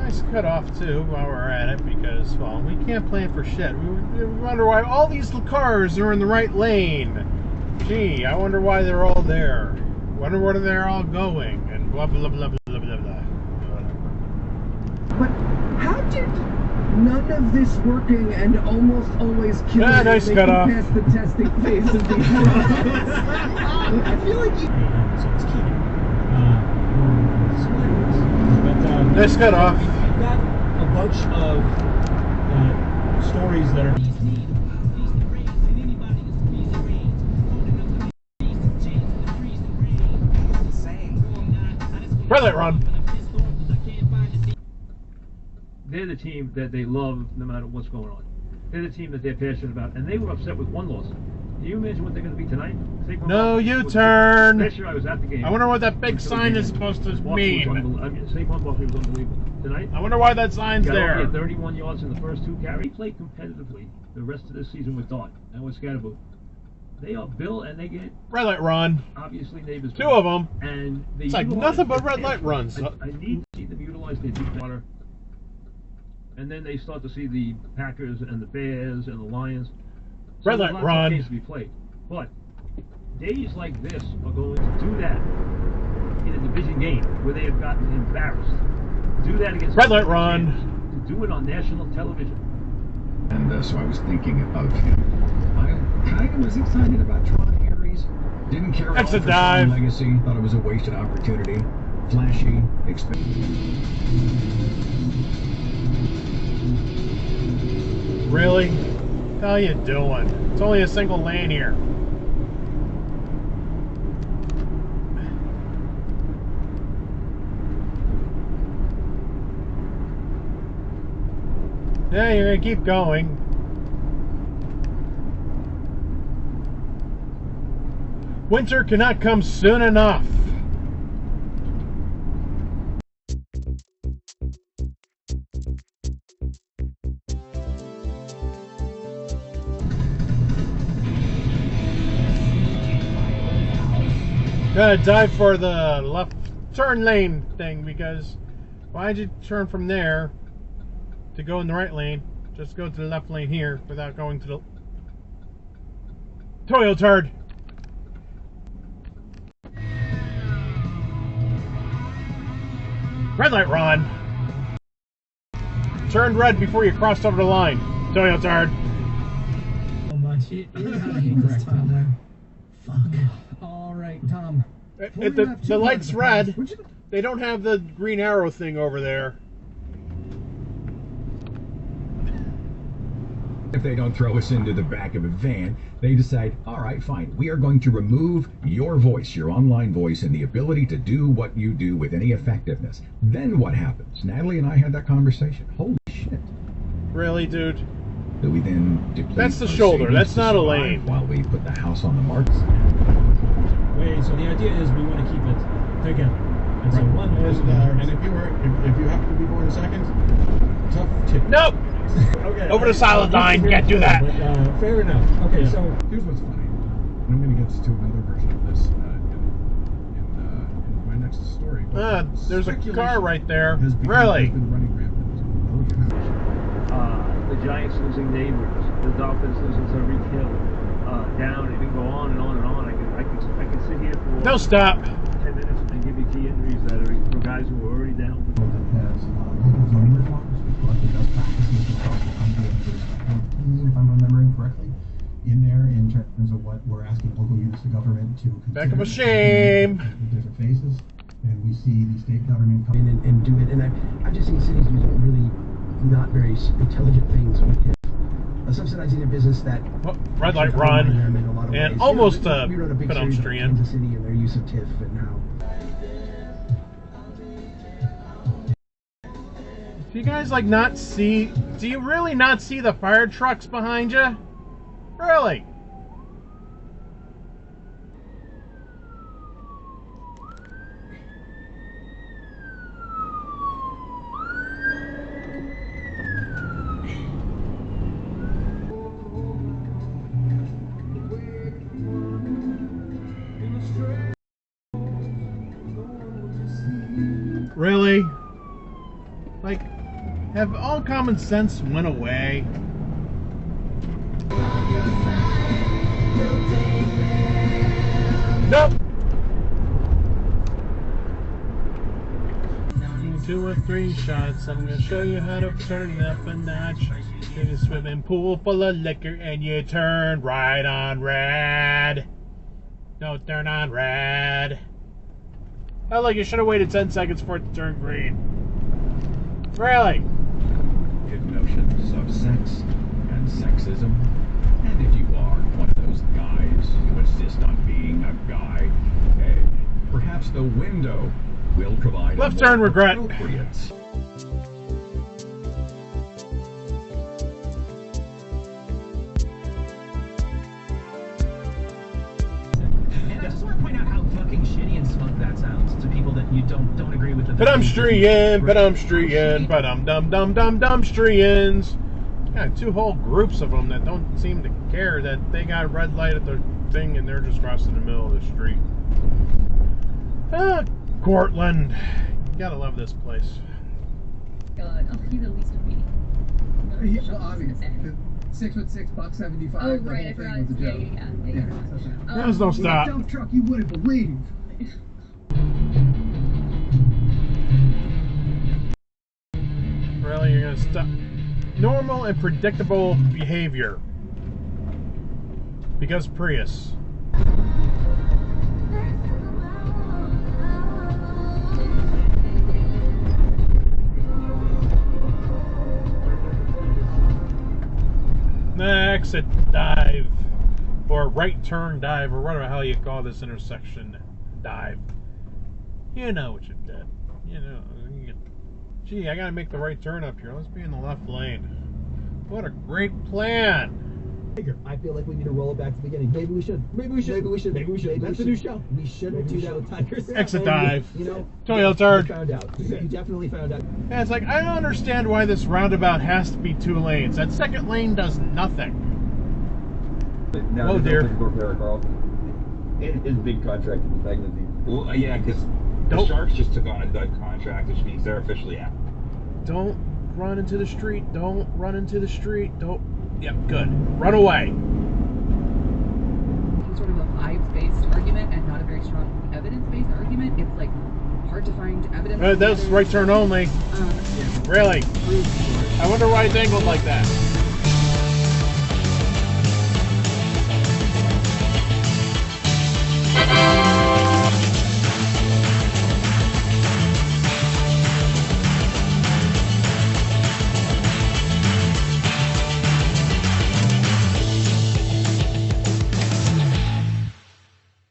Nice cut off too while we're at it because, well, we can't plan for shit. We wonder why all these cars are in the right lane. Gee, I wonder why they're all there. Wonder where they're all going and blah blah blah blah blah blah blah. But how did none of this working and almost always killing nice cut off. Past the testing phase of these robots? I feel like you. So it's key. Nice cut off. I've got a bunch of stories that are. Red light run. They're the team that they love no matter what's going on. They're the team that they're passionate about, and they were upset with one loss. Can you imagine what they're going to be tonight? No U-turn. Last year I was at the game. I wonder what that big sign is supposed to mean. Saquon Barkley was unbelievable. Tonight, I wonder why that sign's there. Got 31 yards in the first 2 carries. They play competitively the rest of this season with Dart and with Scatterboo. They are built and they get red light run. Obviously neighbors. 2 of them. And they it's like nothing but red light runs. I need to see them utilize their deep water. And then they start to see the Packers and the Bears and the Lions. So red light run. Games to be played. But days like this are going to do that in a division game where they have gotten embarrassed. Do that against red light run. To do it on national television. And so I was thinking of him. I kind of was excited about Tron Aries. Didn't care at all for dive. Legacy. Thought it was a wasted opportunity. Flashy, expensive. Really? What the hell are you doing? It's only a single lane here. Yeah, you're gonna keep going. Winter cannot come soon enough. Gotta dive for the left turn lane thing because why'd you turn from there to go in the right lane? Just go to the left lane here without going to the Toyo turd. Red light run. Turned red before you crossed over the line. Toyo turd. So much. It is incorrect, Tom. Fuck. All right, Tom. The light's red. They don't have the green arrow thing over there. If they don't throw us into the back of a van, they decide, all right, fine, we are going to remove your voice, your online voice, and the ability to do what you do with any effectiveness. Then what happens? Natalie and I had that conversation. Holy shit. Really, dude? Do we then deplete That's the our shoulder. savings That's to not a survive lane. while we put the house on the market? Wait, so the idea is we want to keep it together. And so one goes and if you happen to be born second, tough tip. Nope. okay, Over the solid line. Can't do that. But, fair enough. Okay, Yeah. so Here's what's funny. And I'm going to get to another version of this in my next story. But There's a car right there. has been Really? running rampant. The Giants losing neighbors, the Dolphins losing Tyreek Hill, down. It can go on and on and on. I can sit here for No stop. 10 minutes and give you key injuries that are for guys who are already down. Zoning reforms, which collected best practices across the country, and there's 14, if I'm remembering correctly, in there in terms of what we're asking local units of government to consider. Back of a shame. Different phases, and we see the state government come in and do it. And I've just seen cities use really not very intelligent things with it. Subsidizing a business that Red light run. And almost we wrote a big series about pedestrian. Kansas City and their use of TIF and how. Do you guys like not see? Do you really not see the fire trucks behind you? Really? Really? Like, Have all common sense went away? Nope. 2 or 3 shots. I'm gonna show you how to turn up a notch. In a swimming pool full of liquor, and you turn right on red. Don't turn on red. Oh, look, you should have waited 10 seconds for it to turn green. Really? Good notions of sex and sexism. And if you are one of those guys who insist on being a guy, perhaps the window will provide Left a turn more regret. appropriate. And I just want to point out how fucking shitty and smug that sounds to people that you don't agree with. Pedestrian, pedestrians. Yeah, 2 whole groups of them that don't seem to care that they got a red light at the thing and they're just crossing the middle of the street. Cortland. You gotta love this place. God, oh, he's at least a week. Well, obviously, the 6'6", $175. Oh, the right, I whole forgot. thing was a joke. Yeah. There's no With a stop. dump truck, you wouldn't believe. Really, you're gonna stop? Normal and predictable behavior. Because Prius. Exit dive. Or right turn dive, or whatever the hell you call this intersection dive. You know what you did. You know. Gee, I gotta make the right turn up here. Let's be in the left lane. What a great plan! I feel like we need to roll it back to the beginning. Maybe we should. That's a new show. We shouldn't do that with Tigers. Exit dive. You know, Toilet turd. You found out. You definitely found out. Yeah, it's like, I don't understand why this roundabout has to be 2 lanes. That second lane does nothing. Oh dear. His big contract with the magazine. Well, yeah, because the Sharks just took on a dud contract, which means they're officially out. Don't run into the street. Don't run into the street. Don't. Yep, good. Run away. Sort of a vibes-based argument and not a very strong evidence-based argument. It's like hard to find evidence. That's right turn only. Really? I wonder why it's angled like that.